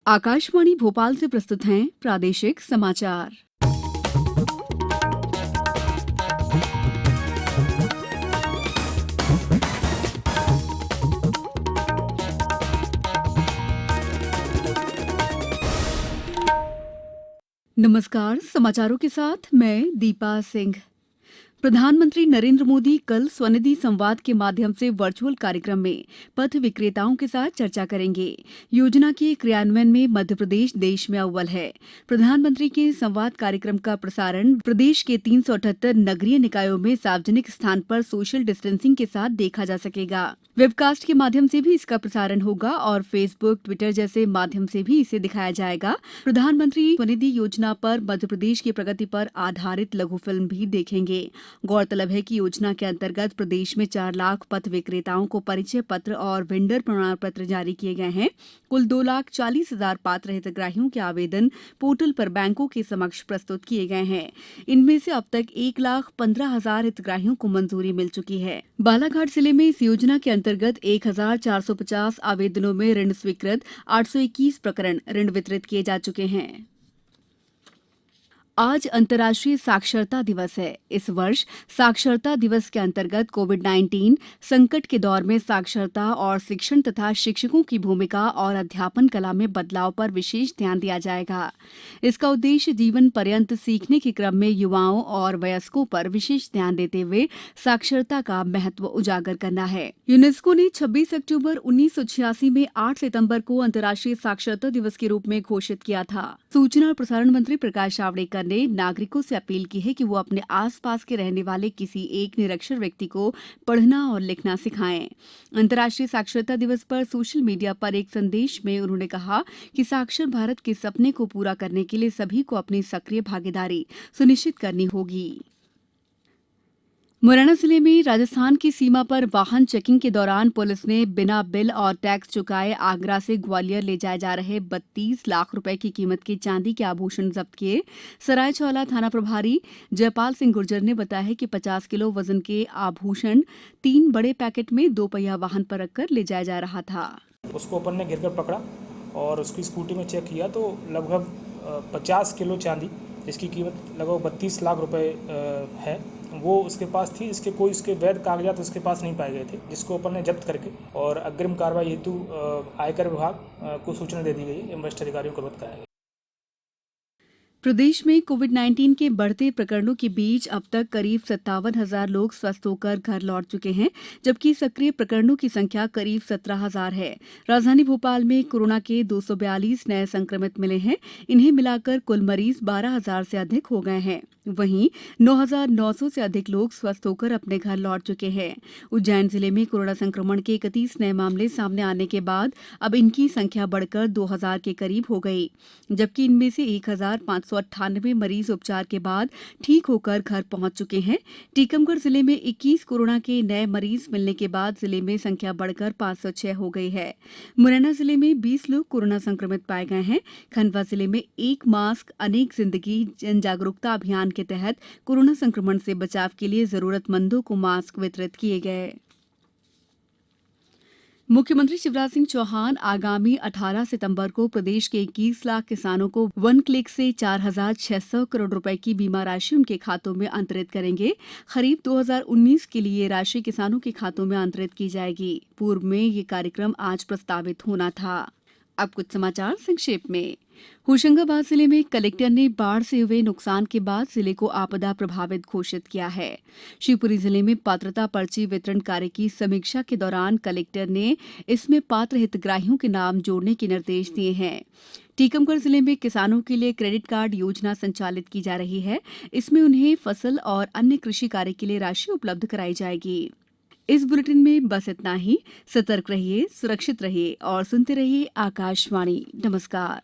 आकाशवाणी भोपाल से प्रस्तुत हैं प्रादेशिक समाचार। नमस्कार, समाचारों के साथ मैं दीपा सिंह। प्रधानमंत्री नरेंद्र मोदी कल स्वनिधि संवाद के माध्यम से वर्चुअल कार्यक्रम में पथ विक्रेताओं के साथ चर्चा करेंगे। योजना के क्रियान्वयन में मध्य प्रदेश देश में अव्वल है। प्रधानमंत्री के संवाद कार्यक्रम का प्रसारण प्रदेश के 378 नगरीय निकायों में सार्वजनिक स्थान पर सोशल डिस्टेंसिंग के साथ देखा जा सकेगा। वेबकास्ट के माध्यम से भी इसका प्रसारण होगा और फेसबुक, ट्विटर जैसे माध्यम से भी इसे दिखाया जाएगा। प्रधानमंत्री स्वनिधि योजना पर मध्यप्रदेश की प्रगति पर आधारित लघु फिल्म भी देखेंगे। गौरतलब है कि योजना के अंतर्गत प्रदेश में 4 लाख पथ विक्रेताओं को परिचय पत्र और वेंडर प्रमाण पत्र जारी किए गए हैं। कुल 2,40,000 पात्र हितग्राहियों के आवेदन पोर्टल पर बैंकों के समक्ष प्रस्तुत किए गए हैं। इनमें से अब तक 1,15,000 हितग्राहियों को मंजूरी मिल चुकी है। बालाघाट जिले में इस योजना के अंतर्गत 1,450 आवेदनों में ऋण स्वीकृत, 821 प्रकरण ऋण वितरित किए जा चुके हैं। आज अंतर्राष्ट्रीय साक्षरता दिवस है। इस वर्ष साक्षरता दिवस के अंतर्गत कोविड-19 संकट के दौर में साक्षरता और शिक्षण तथा शिक्षकों की भूमिका और अध्यापन कला में बदलाव पर विशेष ध्यान दिया जाएगा। इसका उद्देश्य जीवन पर्यंत सीखने के क्रम में युवाओं और वयस्कों पर विशेष ध्यान देते हुए साक्षरता का महत्व उजागर करना है। यूनेस्को ने 26 अक्टूबर 1986 में 8 सितंबर को अंतर्राष्ट्रीय साक्षरता दिवस के रूप में घोषित किया था। सूचना और प्रसारण मंत्री प्रकाश जावड़ेकर ने नागरिकों से अपील की है कि वो अपने आसपास के रहने वाले किसी एक निरक्षर व्यक्ति को पढ़ना और लिखना सिखाएं। अंतर्राष्ट्रीय साक्षरता दिवस पर सोशल मीडिया पर एक संदेश में उन्होंने कहा कि साक्षर भारत के सपने को पूरा करने के लिए सभी को अपनी सक्रिय भागीदारी सुनिश्चित करनी होगी। मुरैना जिले में राजस्थान की सीमा पर वाहन चेकिंग के दौरान पुलिस ने बिना बिल और टैक्स चुकाए आगरा से ग्वालियर ले जाए जा रहे 32 लाख रुपए की कीमत के चांदी के आभूषण जब्त किए। सरायछौला थाना प्रभारी जयपाल सिंह गुर्जर ने बताया कि 50 किलो वजन के आभूषण 3 बड़े पैकेट में 2 पहिया वाहन पर रखकर ले जाया जा रहा था। उसको अपन ने घेरकर पकड़ा और उसकी स्कूटी में चेक किया तो लगभग 50 किलो चांदी, जिसकी कीमत लगभग 32 लाख रुपए है, वो उसके पास थी। इसके कोई उसके वैध कागजात उसके पास नहीं पाए गए थे, जिसको अपन ने जब्त करके और अग्रिम कार्रवाई हेतु आयकर विभाग को सूचना दे दी गई। वरिष्ठ अधिकारियों को अवगत कराया गया। प्रदेश में कोविड-19 के बढ़ते प्रकरणों के बीच अब तक करीब 57,000 लोग स्वस्थ होकर घर लौट चुके हैं, जबकि सक्रिय प्रकरणों की संख्या करीब 17,000 है। राजधानी भोपाल में कोरोना के 242 नए संक्रमित मिले हैं। इन्हें मिलाकर कुल मरीज 12,000 से अधिक हो गए हैं। वहीं 9,900 से अधिक लोग स्वस्थ होकर अपने घर लौट चुके हैं। उज्जैन जिले में कोरोना संक्रमण के 31 नए मामले सामने आने के बाद अब इनकी संख्या बढ़कर 2,000 के करीब हो गई, जबकि इनमें से 1,598 मरीज उपचार के बाद ठीक होकर घर पहुंच चुके हैं। टीकमगढ़ जिले में 21 कोरोना के नए मरीज मिलने के बाद जिले में संख्या बढ़कर 506 हो गई है। मुरैना जिले में 20 लोग कोरोना संक्रमित पाए गए हैं। खंडवा जिले में एक मास्क अनेक जिंदगी जन जागरूकता अभियान के तहत कोरोना संक्रमण से बचाव के लिए जरूरतमंदों को मास्क वितरित किए गए। मुख्यमंत्री शिवराज सिंह चौहान आगामी 18 सितंबर को प्रदेश के 21 लाख किसानों को वन क्लिक से 4,600 करोड़ रुपए की बीमा राशि उनके खातों में अंतरित करेंगे। खरीफ 2019 के लिए ये राशि किसानों के खातों में अंतरित की जाएगी। पूर्व में ये कार्यक्रम आज प्रस्तावित होना था। अब कुछ समाचार संक्षेप में। होशंगाबाद जिले में कलेक्टर ने बाढ़ से हुए नुकसान के बाद जिले को आपदा प्रभावित घोषित किया है। शिवपुरी जिले में पात्रता पर्ची वितरण कार्य की समीक्षा के दौरान कलेक्टर ने इसमें पात्र हितग्राहियों के नाम जोड़ने के निर्देश दिए हैं। टीकमगढ़ जिले में किसानों के लिए क्रेडिट कार्ड योजना संचालित की जा रही है। इसमें उन्हें फसल और अन्य कृषि कार्य के लिए राशि उपलब्ध कराई जाएगी। इस बुलेटिन में बस इतना ही। सतर्क रहिए, सुरक्षित रहिए और सुनते रहिए आकाशवाणी। नमस्कार।